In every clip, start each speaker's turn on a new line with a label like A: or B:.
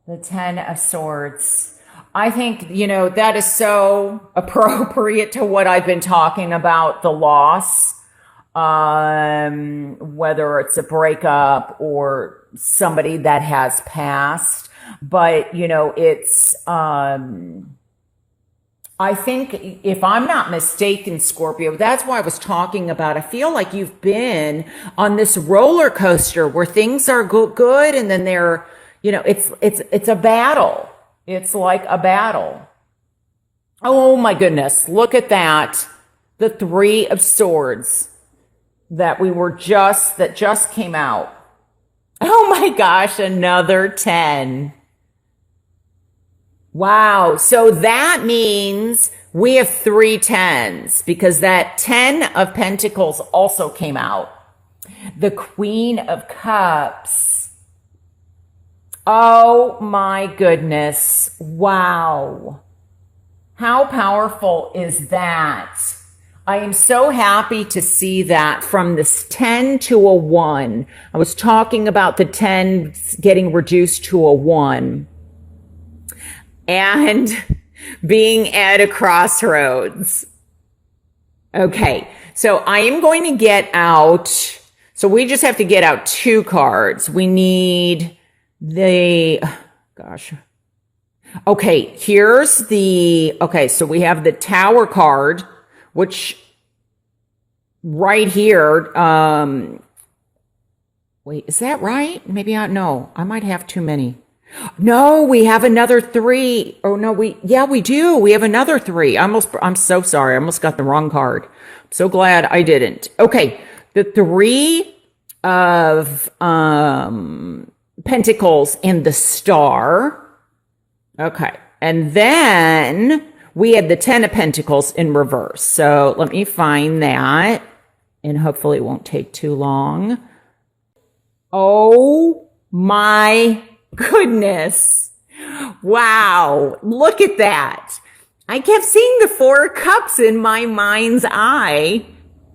A: The Ten of Swords. I think, that is so appropriate to what I've been talking about, the loss, whether it's a breakup or somebody that has passed. But, I think if I'm not mistaken, Scorpio, that's why I was talking about. I feel like you've been on this roller coaster where things are good and then they're, it's a battle. It's like a battle. Oh my goodness. Look at that. The Three of Swords that just came out. Oh my gosh. Another 10. Wow. So that means we have 3 tens because that 10 of Pentacles also came out. The Queen of Cups. Oh my goodness. Wow. How powerful is that? I am so happy to see that from this 10 to a 1. I was talking about the 10 getting reduced to a 1. And being at a crossroads. Okay, so I am going to get out. So we just have to get out 2 cards. We need Okay, so we have the Tower card, which right here, wait, is that right? Maybe no, I might have too many. No, we have another 3. Oh no, we do. We have another 3. I'm so sorry. I almost got the wrong card. I'm so glad I didn't. Okay. The 3 of, Pentacles and the Star. Okay. And then we had the 10 of Pentacles in reverse. So let me find that and hopefully it won't take too long. Oh my goodness. Wow. Look at that. I kept seeing the 4 of Cups in my mind's eye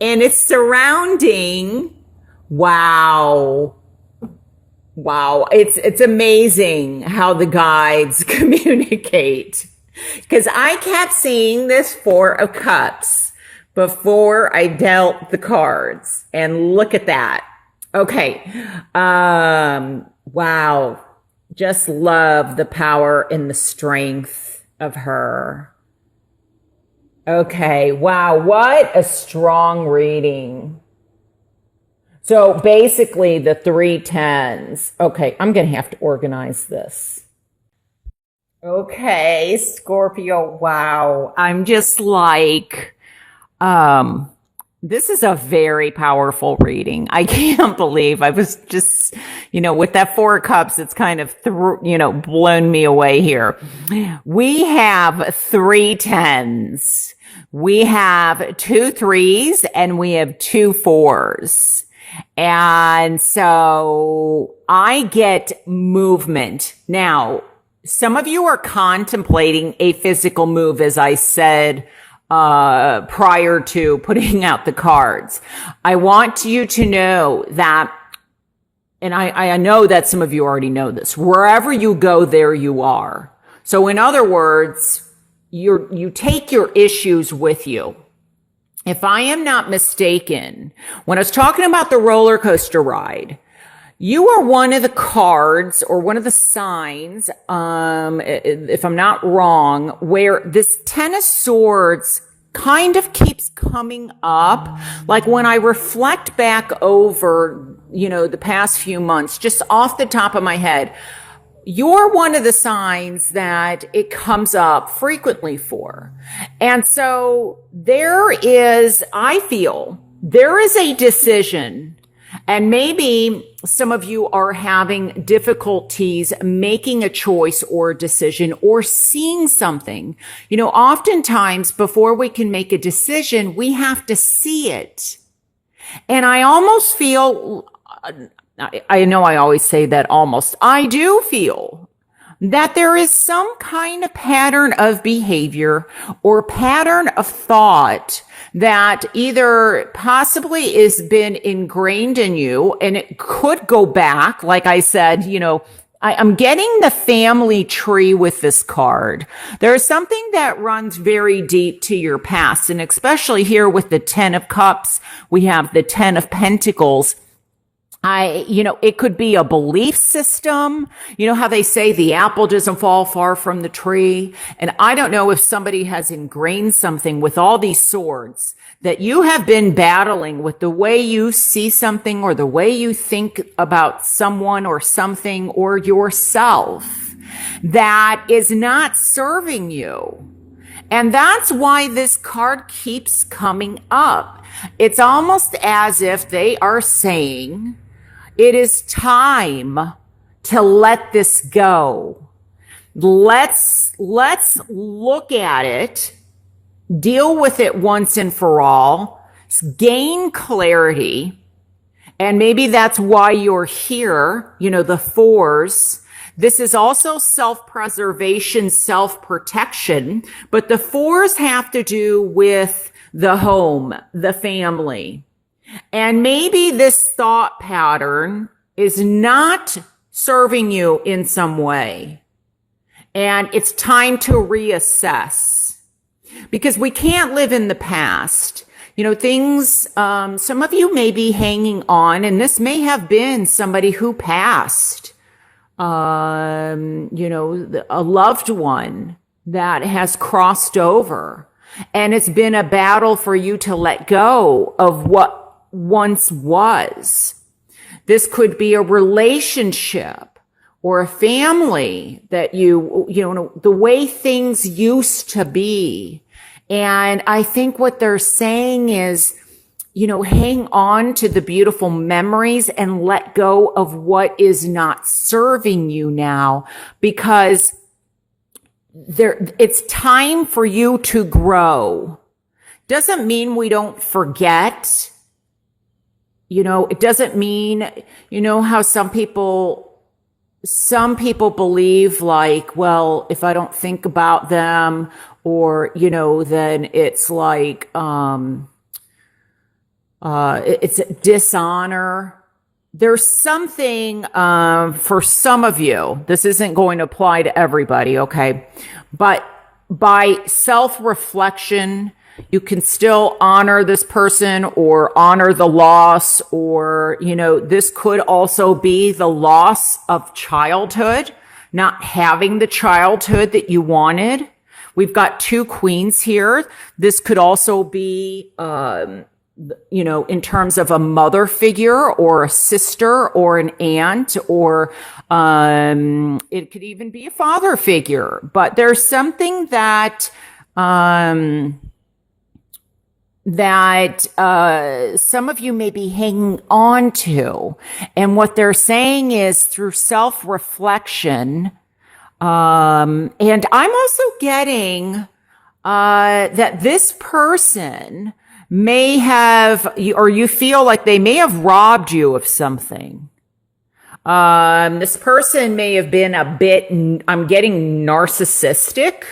A: and it's surrounding. Wow. Wow. It's amazing how the guides communicate because I kept seeing this 4 of Cups before I dealt the cards and look at that. Okay. Wow. Just love the power and the strength of her. Okay. Wow. What a strong reading. So basically the 3 tens. Okay. I'm going to have to organize this. Okay. Scorpio. Wow. I'm just like, this is a very powerful reading. I can't believe I was just, with that 4 of Cups, it's kind of, blown me away here. We have 3 tens. We have 2 3s and we have 2 4s. And so I get movement. Now, some of you are contemplating a physical move, as I said, prior to putting out the cards. I want you to know that, and I know that some of you already know this, wherever you go, there you are. So in other words, you take your issues with you. If I am not mistaken, when I was talking about the roller coaster ride, you are one of the cards or one of the signs, if I'm not wrong, where this 10 of Swords kind of keeps coming up. Like when I reflect back over, the past few months, just off the top of my head, you're one of the signs that it comes up frequently for. And so I feel there is a decision. And maybe some of you are having difficulties making a choice or a decision or seeing something. Oftentimes before we can make a decision, we have to see it. And I almost feel, I know I always say that almost, I do feel that there is some kind of pattern of behavior or pattern of thought that either possibly has been ingrained in you, and it could go back, like I said, I'm getting the family tree with this card. There's something that runs very deep to your past. And especially here with the 10 of Cups, we have the 10 of Pentacles. It could be a belief system. You know how they say the apple doesn't fall far from the tree? And I don't know if somebody has ingrained something with all these swords that you have been battling with the way you see something or the way you think about someone or something or yourself that is not serving you. And that's why this card keeps coming up. It's almost as if they are saying, it is time to let this go. Let's look at it, deal with it once and for all, gain clarity. And maybe that's why you're here, the fours. This is also self-preservation, self-protection, but the fours have to do with the home, the family. And maybe this thought pattern is not serving you in some way. And it's time to reassess because we can't live in the past. Things, some of you may be hanging on, and this may have been somebody who passed, a loved one that has crossed over. And it's been a battle for you to let go of what once was. This could be a relationship or a family that the way things used to be. And I think what they're saying is, hang on to the beautiful memories and let go of what is not serving you now, because it's time for you to grow. Doesn't mean we don't forget. It doesn't mean, how some people believe like, well, if I don't think about them or, then it's like, it's dishonor. There's something, for some of you, this isn't going to apply to everybody. Okay. But by self-reflection, you can still honor this person or honor the loss, or, this could also be the loss of childhood, not having the childhood that you wanted. We've got two queens here. This could also be, in terms of a mother figure or a sister or an aunt, or, it could even be a father figure. But there's something that, some of you may be hanging on to. And what they're saying is through self-reflection, and I'm also getting, that this person may have, or you feel like they may have robbed you of something. This person may have been a bit, I'm getting narcissistic.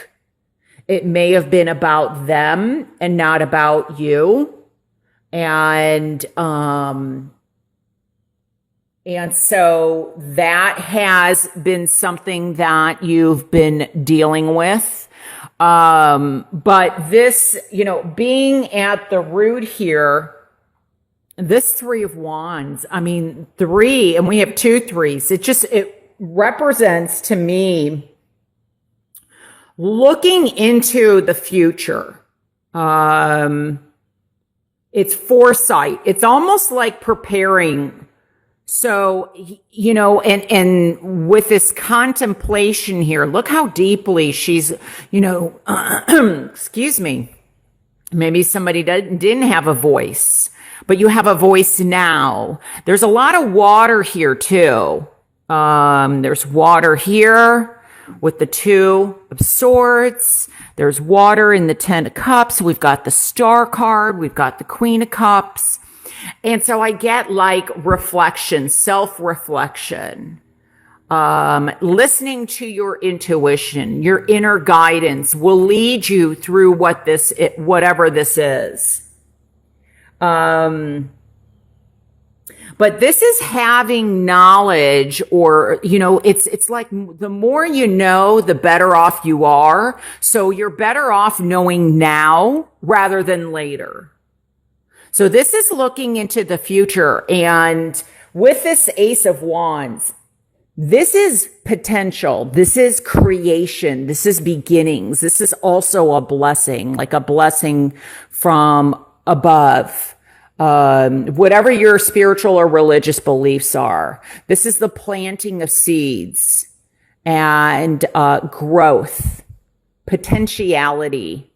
A: It may have been about them and not about you. And so that has been something that you've been dealing with. But this, being at the root here, this Three of Wands, three, and we have two threes. It represents to me looking into the future. It's foresight. It's almost like preparing. So, and with this contemplation here, look how deeply she's, excuse me, maybe somebody didn't have a voice, but you have a voice now. There's a lot of water here too. There's water here with the Two of Swords. There's water in the Ten of Cups. We've got the Star card. We've got the Queen of Cups. And so I get like reflection, self-reflection, listening to your intuition, your inner guidance will lead you through whatever this is. But But this is having knowledge, or, it's like the more you know, the better off you are. So you're better off knowing now rather than later. So this is looking into the future. And with this Ace of Wands, this is potential. This is creation. This is beginnings. This is also a blessing, like a blessing from above. Whatever your spiritual or religious beliefs are, this is the planting of seeds and growth, potentiality.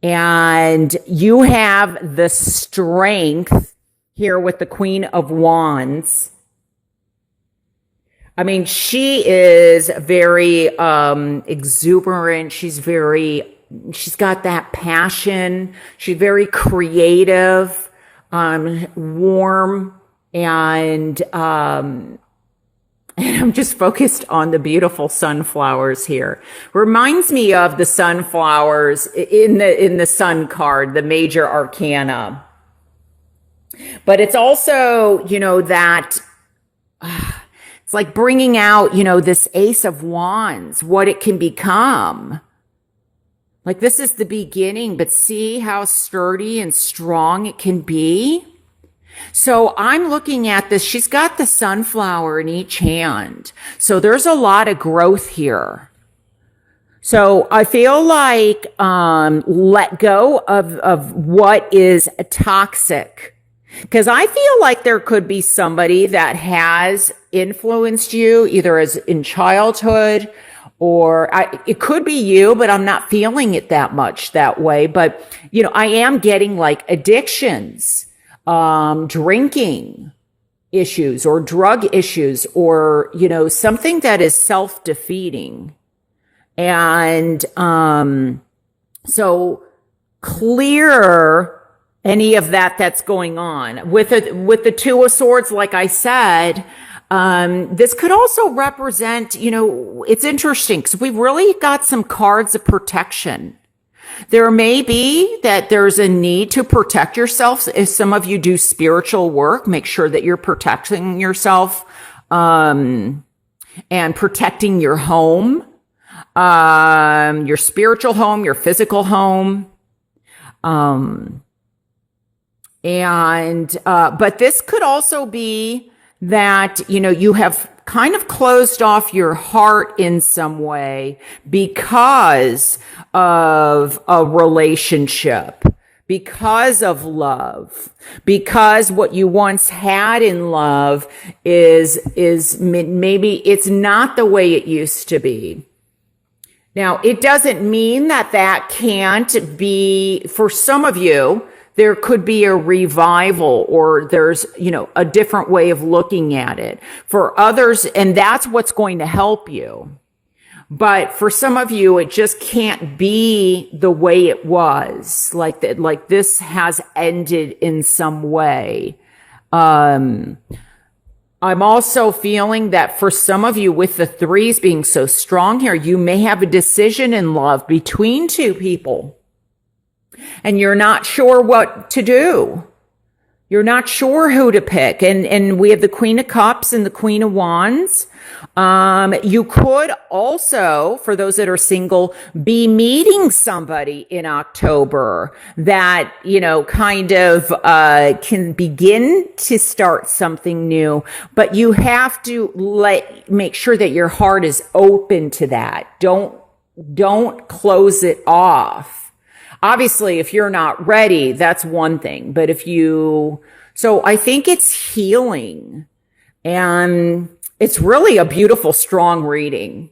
A: And you have the strength here with the Queen of Wands. I mean, she is very exuberant. She's got that passion. She's very creative, warm, and I'm just focused on the beautiful sunflowers here. Reminds me of the sunflowers in the Sun card, the major arcana. But it's also, that it's like bringing out, this Ace of Wands, what it can become. Like this is the beginning, but see how sturdy and strong it can be? So I'm looking at this. She's got the sunflower in each hand. So there's a lot of growth here. So I feel like let go of what is toxic. Because I feel like there could be somebody that has influenced you either as in childhood, or it could be you, but I'm not feeling it that much that way. But, I am getting like addictions, drinking issues or drug issues, or, something that is self-defeating. And so clear any of that's going on. With the Two of Swords, like I said, this could also represent, it's interesting because we've really got some cards of protection. There may be that there's a need to protect yourself. If some of you do spiritual work, make sure that you're protecting yourself, and protecting your home, your spiritual home, your physical home. But this could also be that, you have kind of closed off your heart in some way because of a relationship, because of love, because what you once had in love is maybe it's not the way it used to be. Now, it doesn't mean that can't be, for some of you, there could be a revival, or there's, a different way of looking at it. For others, and that's what's going to help you. But for some of you, it just can't be the way it was. Like that, like this has ended in some way. I'm also feeling that for some of you, with the threes being so strong here, you may have a decision in love between two people. And you're not sure what to do. You're not sure who to pick. And we have the Queen of Cups and the Queen of Wands. You could also, for those that are single, be meeting somebody in October that, kind of, can begin to start something new, but you have to make sure that your heart is open to that. Don't close it off. Obviously, if you're not ready, that's one thing. But so I think it's healing, and it's really a beautiful, strong reading.